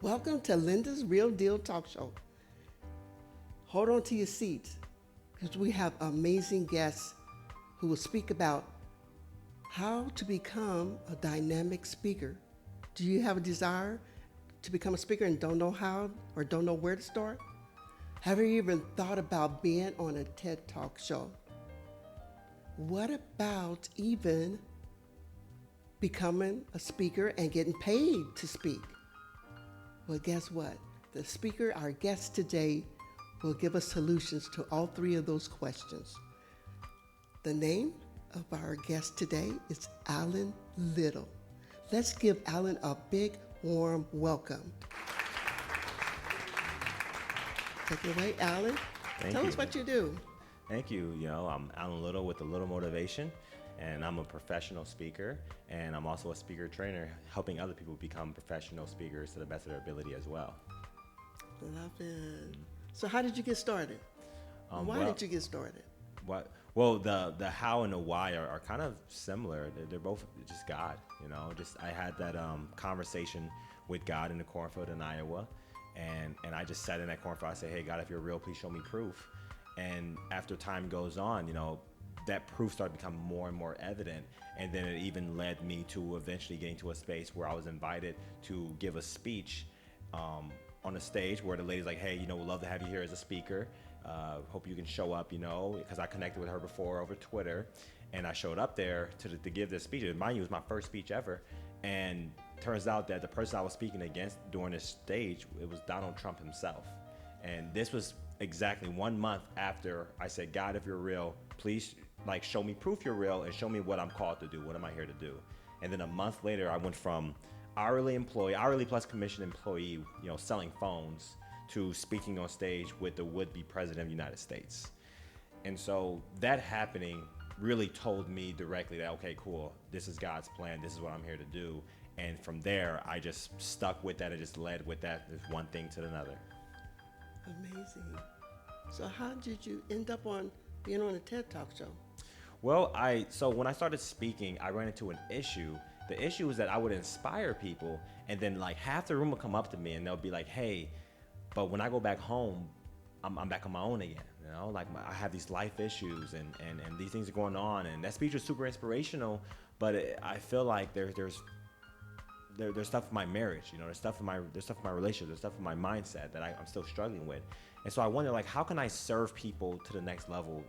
Welcome to Linda's Real Deal Talk Show. Hold on to your seats because we have amazing guests who will speak about how to become a dynamic speaker. Do you have a desire to become a speaker and don't know how or don't know where to start? Have you even thought about being on a TED Talk show? What about even becoming a speaker and getting paid to speak? Well, guess what? The speaker, our guest today, will give us solutions to all three of those questions. The name of our guest today is Alan Little. Let's give Alan a big, warm welcome. Take it away, Alan. Tell us what you do. Thank you. I'm Alan Little with A Little Motivation, and I'm a professional speaker, and I'm also a speaker trainer, helping other people become professional speakers to the best of their ability as well. Love it. So how did you get started? Why did you get started? Well, the how and the why are kind of similar. They're both just God, I had that conversation with God in the cornfield in Iowa, and I just sat in that cornfield. I said, hey, God, if you're real, please show me proof. And after time goes on, that proof started becoming more and more evident. And then it even led me to eventually getting to a space where I was invited to give a speech on a stage where the lady's like, hey, we'd love to have you here as a speaker. Hope you can show up, because I connected with her before over Twitter. And I showed up there to give this speech. Mind you, it was my first speech ever. And turns out that the person I was speaking against during this stage, it was Donald Trump himself. And this was exactly 1 month after I said, God, if you're real, please show me proof you're real and show me what I'm called to do. What am I here to do? And then a month later, I went from hourly plus commission employee, selling phones, to speaking on stage with the would-be president of the United States. And so that happening really told me directly that, okay, cool, this is God's plan. This is what I'm here to do. And from there, I just stuck with that and just led with that, one thing to another. Amazing. So how did you end up being on a TED Talk show? Well, so when I started speaking, I ran into an issue. The issue was that I would inspire people, and then half the room would come up to me and they'll be like, hey, but when I go back home, I'm back on my own again. I have these life issues and these things are going on, and that speech was super inspirational, but I feel like there's stuff in my marriage, there's stuff in my relationship, there's stuff in my mindset that I'm still struggling with. And so I wonder, how can I serve people to the next level,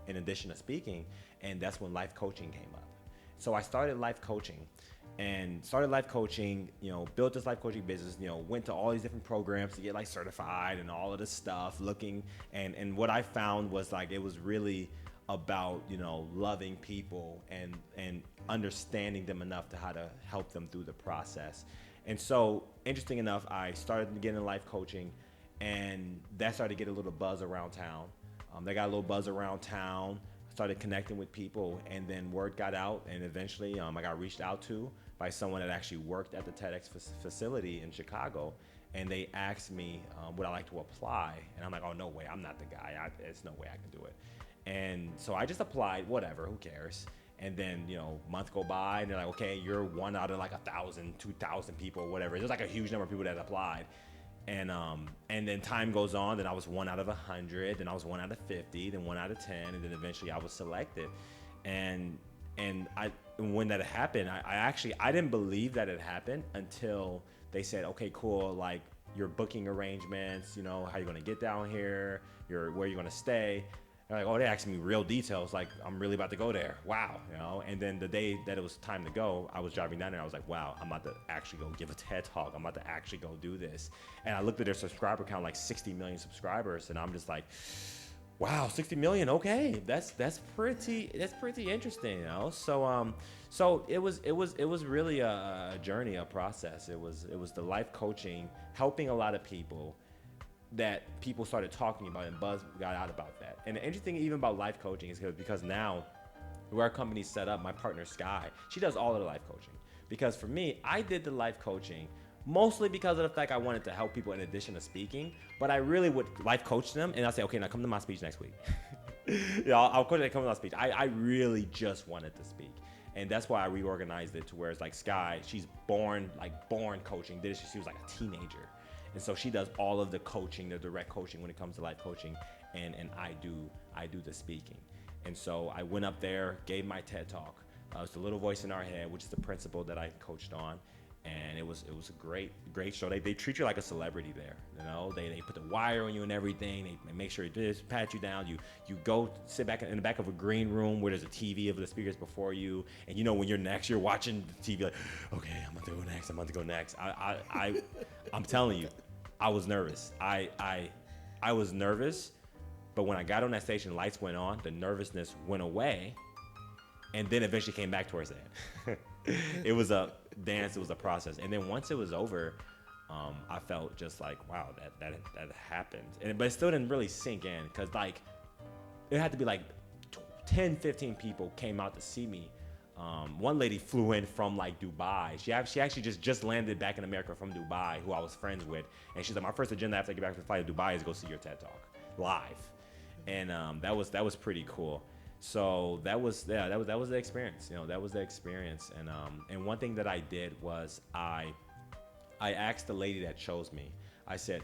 in addition to speaking? And that's when life coaching came up. So I started life coaching, built this life coaching business, went to all these different programs to get certified and all of this stuff, and what I found was it was really about, loving people and understanding them enough to how to help them through the process. And so, interesting enough, I started getting life coaching, and that started to get a little buzz around town. They got a little buzz around town, started connecting with people, and then word got out, and eventually I got reached out to by someone that actually worked at the TEDx facility in Chicago, and they asked me would I like to apply, and I'm like, oh, no way, I'm not the guy. There's no way I can do it. And so I just applied, whatever, who cares? And then, months go by, and they're like, okay, you're one out of 1,000, 2,000 people, whatever. There's a huge number of people that applied. And then time goes on, then I was 1 out of 100, then I was 1 out of 50, then 1 out of 10, and then eventually I was selected. And when that happened, I didn't believe that it happened until they said, okay, cool, your booking arrangements, how you're gonna get down here, where you're gonna stay. They're like, oh, they're asking me real details, I'm really about to go there. Wow, And then the day that it was time to go, I was driving down there. I was like, wow, I'm about to actually go give a TED Talk. I'm about to actually go do this. And I looked at their subscriber count, 60 million subscribers, and I'm just like, wow, 60 million. Okay, that's pretty interesting, So it was really a journey, a process. It was the life coaching, helping a lot of people, that people started talking about, and buzz got out about that. And the interesting thing even about life coaching is because now where our company's set up, my partner Sky, she does all of the life coaching. Because for me, I did the life coaching mostly because of the fact I wanted to help people in addition to speaking, but I really would life coach them, and I'll say, okay, now come to my speech next week. I'll coach them, come to my speech. I really just wanted to speak. And that's why I reorganized it to where it's like Sky, she's born coaching. Did it since she was like a teenager. And so she does all of the coaching, the direct coaching when it comes to life coaching, and I do the speaking. And so I went up there, gave my TED talk. It's the Little Voice in Our Head, which is the principle that I coached on, and it was a great show. They treat you like a celebrity there, you know. They put the wire on you and everything. They make sure they just pat you down. You go sit back in the back of a green room where there's a TV of the speakers before you, and you know when you're next, you're watching the TV like, okay, I'm about to go next. I'm telling you, I was nervous. I was nervous, but when I got on that station, lights went on, the nervousness went away, and then eventually came back towards the end. It was a dance, it was a process. And then once it was over, I felt just like, wow, that happened. But it still didn't really sink in, because like, it had to be like 10, 15 people came out to see me. One lady flew in from like Dubai. She actually just landed back in America from Dubai, who I was friends with. And she's like, my first agenda after I get back from the flight to Dubai is go see your TED Talk live. And that was pretty cool. So that was the experience. You know, that was the experience. And one thing that I did was I asked the lady that chose me. I said,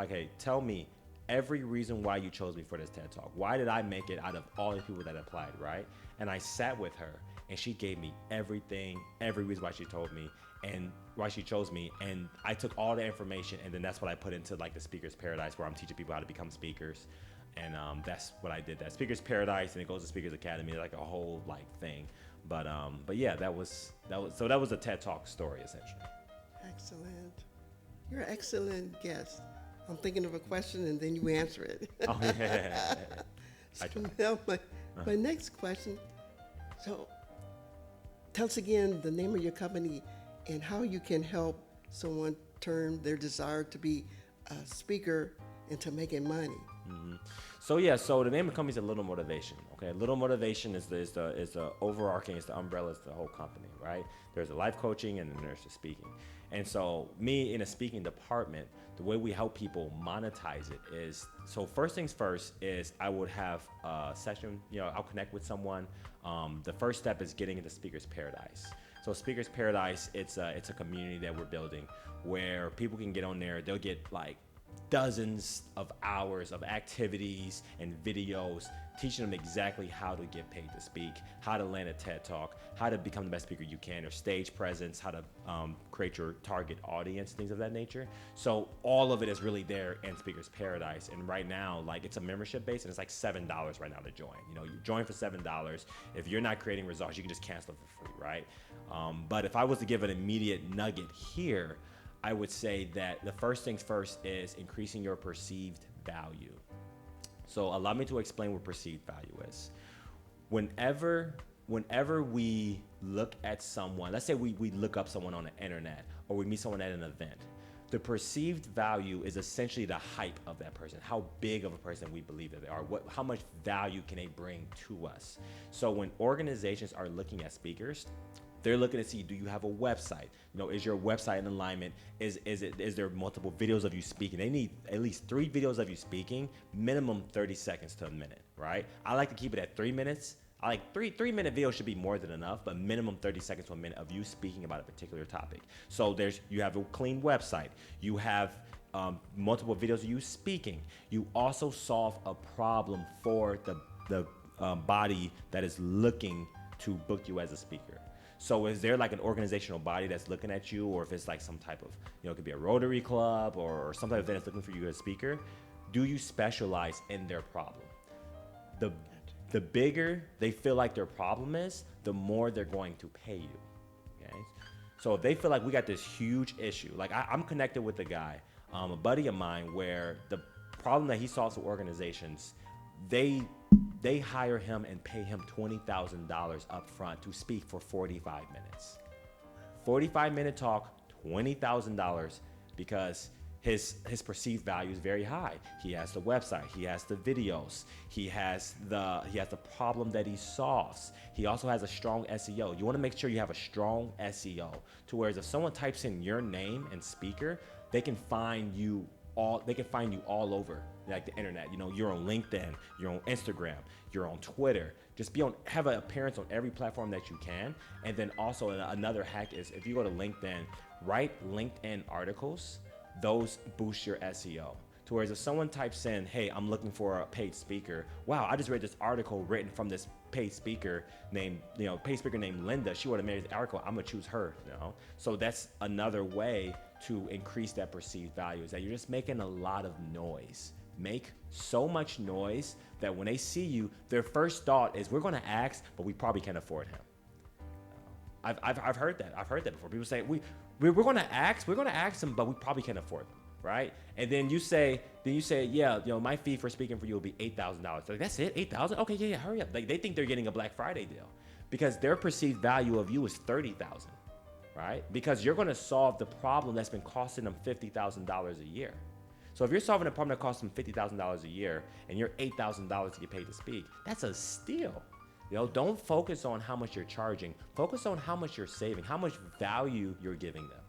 hey, tell me every reason why you chose me for this TED Talk. Why did I make it out of all the people that applied, right? And I sat with her, and she gave me every reason why she told me and why she chose me. And I took all the information, and then that's what I put into like the Speaker's Paradise, where I'm teaching people how to become speakers. And that's what I did. That Speaker's Paradise, and it goes to Speakers Academy, like a whole like thing. But yeah, that was a TED Talk story essentially. Excellent. You're an excellent guest. I'm thinking of a question and then you answer it. Oh yeah. So now my next question. So tell us again the name of your company and how you can help someone turn their desire to be a speaker into making money. Mm-hmm. So the name of the company is A Little Motivation. Okay, Little Motivation is the overarching, it's the umbrella, it's the whole company, right? There's the life coaching and then there's the speaking. And so me in a speaking department, the way we help people monetize it is, so first things first is I would have a session, you know, I'll connect with someone. The first step is getting into Speaker's Paradise. So Speaker's Paradise, it's a community that we're building where people can get on there, they'll get like dozens of hours of activities and videos teaching them exactly how to get paid to speak, how to land a TED Talk, how to become the best speaker you can, or stage presence, how to create your target audience, things of that nature. So all of it is really there in Speaker's Paradise. And right now, like, it's a membership base, and it's like $7 right now to join. You know, you join for $7. If you're not creating results, you can just cancel it for free, right? But if I was to give an immediate nugget here, I would say that the first things first is increasing your perceived value. So allow me to explain what perceived value is. Whenever we look at someone, let's say we look up someone on the internet or we meet someone at an event, the perceived value is essentially the hype of that person, how big of a person we believe that they are, how much value can they bring to us. So when organizations are looking at speakers, they're looking to see, do you have a website? You know, is your website in alignment? Is there multiple videos of you speaking? They need at least 3 videos of you speaking, minimum 30 seconds to a minute, right? I like to keep it at 3 minutes. I like 3-minute videos should be more than enough, but minimum 30 seconds to a minute of you speaking about a particular topic. So you have a clean website. You have multiple videos of you speaking. You also solve a problem for the body that is looking to book you as a speaker. So is there like an organizational body that's looking at you, or if it's like some type of, you know, it could be a Rotary Club or some type of event that's looking for you as a speaker, do you specialize in their problem? The bigger they feel like their problem is, the more they're going to pay you, okay? So if they feel like we got this huge issue, like I'm connected with a guy, a buddy of mine, where the problem that he solves for organizations, they hire him and pay him $20,000 up front to speak for 45 minutes. 45-minute talk, $20,000, because his perceived value is very high. He has the website, he has the videos, he has the problem that he solves. He also has a strong SEO. You want to make sure you have a strong SEO, to whereas if someone types in your name and speaker, they can find you all over, like the internet. You know, you're on LinkedIn, you're on Instagram, you're on Twitter, Just have an appearance on every platform that you can. And then also another hack is if you go to LinkedIn, write LinkedIn articles. Those boost your SEO. To whereas if someone types in, hey, I'm looking for a paid speaker. Wow, I just read this article written from this paid speaker named Linda. She wrote a amazing article. I'm gonna choose her. So that's another way to increase that perceived value, is that you're just making a lot of noise. Make so much noise that when they see you, their first thought is, we're gonna ask, but we probably can't afford him. I've heard that. I've heard that before. People say, we're gonna ask them, but we probably can't afford them. Right? And then you say, yeah, my fee for speaking for you will be $8,000. Like, that's it, $8,000? Okay, yeah, hurry up. Like, they think they're getting a Black Friday deal because their perceived value of you is $30,000, right? Because you're going to solve the problem that's been costing them $50,000 a year. So if you're solving a problem that costs them $50,000 a year and you're $8,000 to get paid to speak, that's a steal. Don't focus on how much you're charging. Focus on how much you're saving, how much value you're giving them.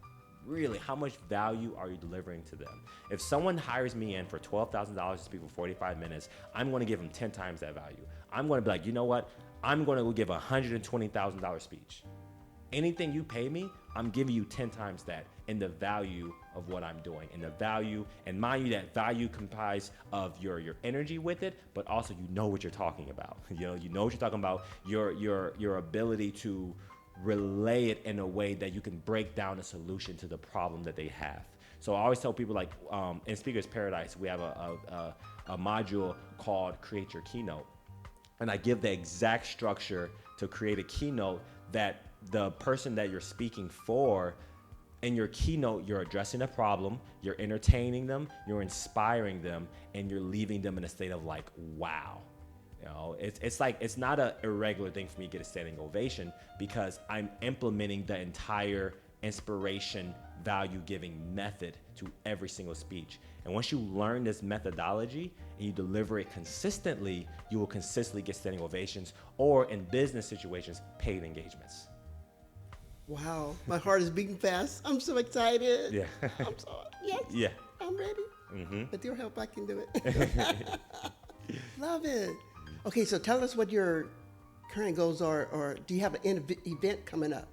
Really, how much value are you delivering to them? If someone hires me in for $12,000 to speak for 45 minutes, I'm going to give them 10 times that value. I'm going to be like, you know what? I'm going to give a $120,000 speech. Anything you pay me, I'm giving you 10 times that in the value of what I'm doing. And the value, and mind you, that value comprises of your energy with it, but also you know what you're talking about. You know what you're talking about. Your ability to relay it in a way that you can break down a solution to the problem that they have. So I always tell people, like, in Speakers Paradise, we have a module called Create Your Keynote. And I give the exact structure to create a keynote that the person that you're speaking for, in your keynote, you're addressing a problem, you're entertaining them, you're inspiring them, and you're leaving them in a state of like, wow. It's not an irregular thing for me to get a standing ovation because I'm implementing the entire inspiration value giving method to every single speech. And once you learn this methodology and you deliver it consistently, you will consistently get standing ovations, or in business situations, paid engagements. Wow, my heart is beating fast. I'm so excited. Yeah. I'm so, yes. Yeah. I'm ready. Mm-hmm. With your help, I can do it. Love it. Okay, so tell us what your current goals are, or do you have an event coming up?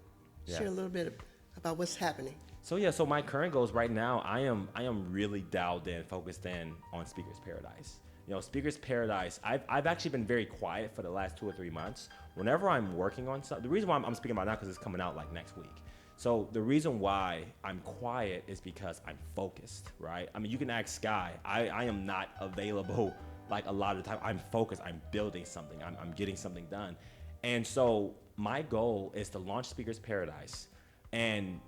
Yeah. Share a little bit about what's happening. So my current goals right now, I am really dialed in, focused in on Speakers Paradise. Speakers Paradise, I've actually been very quiet for the last 2 or 3 months. Whenever I'm working on something, the reason why I'm speaking about it now because it's coming out like next week. So the reason why I'm quiet is because I'm focused, right? I mean, you can ask Sky. I am not available like a lot of the time. I'm focused. I'm building something. I'm getting something done. And so my goal is to launch Speakers Paradise. And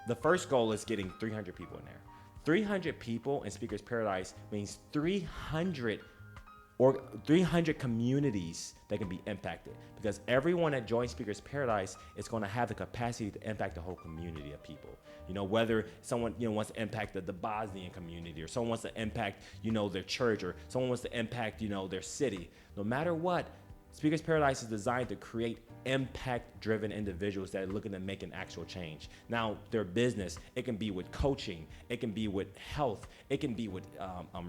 the first goal is getting 300 people in there. 300 people in Speakers Paradise means 300 communities that can be impacted, because everyone that joins Speakers Paradise is going to have the capacity to impact the whole community of people. Whether someone wants to impact the Bosnian community, or someone wants to impact their church, or someone wants to impact their city. No matter what, Speakers Paradise is designed to create impact-driven individuals that are looking to make an actual change. Now, their business, it can be with coaching, it can be with health, it can be with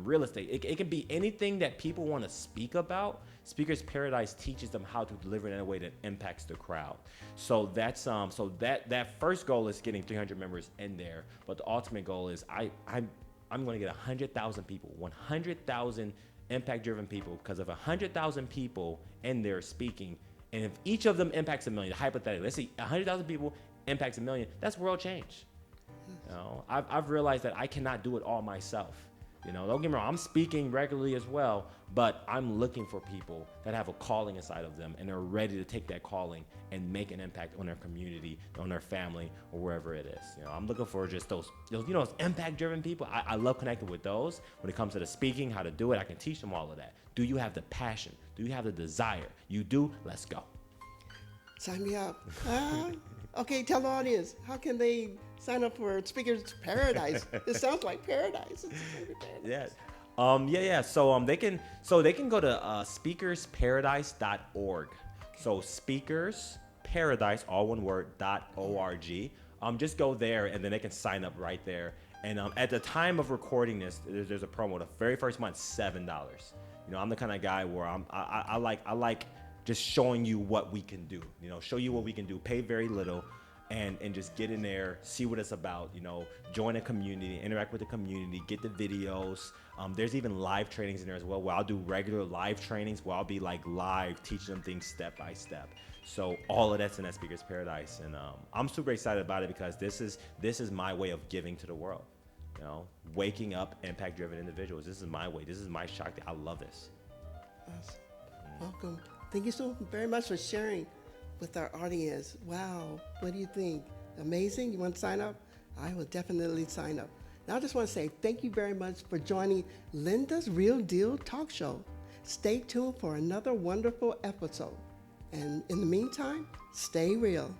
real estate, it can be anything that people want to speak about. Speakers Paradise teaches them how to deliver it in a way that impacts the crowd. So that's that first goal is getting 300 members in there, but the ultimate goal is I'm going to get 100,000 people, 100,000 impact-driven people, because of 100,000 people in there speaking, and if each of them impacts 1 million, hypothetically, let's see, 100,000 people impacts 1 million, that's world change. I've realized that I cannot do it all myself. Don't get me wrong, I'm speaking regularly as well, but I'm looking for people that have a calling inside of them and are ready to take that calling and make an impact on their community, on their family, or wherever it is. I'm looking for just those impact-driven people. I love connecting with those. When it comes to the speaking, how to do it, I can teach them all of that. Do you have the passion? Do you have the desire? You do? Let's go. Sign me up. Okay, tell the audience, how can they sign up for Speakers Paradise? It sounds like paradise. Yeah. Yeah. So they can go to speakersparadise.org. So speakersparadise, all one word, .org. Just go there, and then they can sign up right there. And at the time of recording this, there's a promo. The very first month, $7. I'm the kind of guy where I like just showing you what we can do. You know, show you what we can do. Pay very little. And just get in there, see what it's about, you know, join a community, interact with the community, get the videos. There's even live trainings in there as well, where I'll do regular live trainings where I'll be like live teaching them things step by step. So all of that's in that Speaker's Paradise. And I'm super excited about it because this is my way of giving to the world. You know, waking up impact-driven individuals. This is my way. This is my Shakti. I love this. Awesome. Welcome. Thank you so very much for sharing with our audience. Wow, what do you think? Amazing? You want to sign up? I will definitely sign up. Now I just want to say thank you very much for joining Linda's Real Deal Talk Show. Stay tuned for another wonderful episode. And in the meantime, stay real.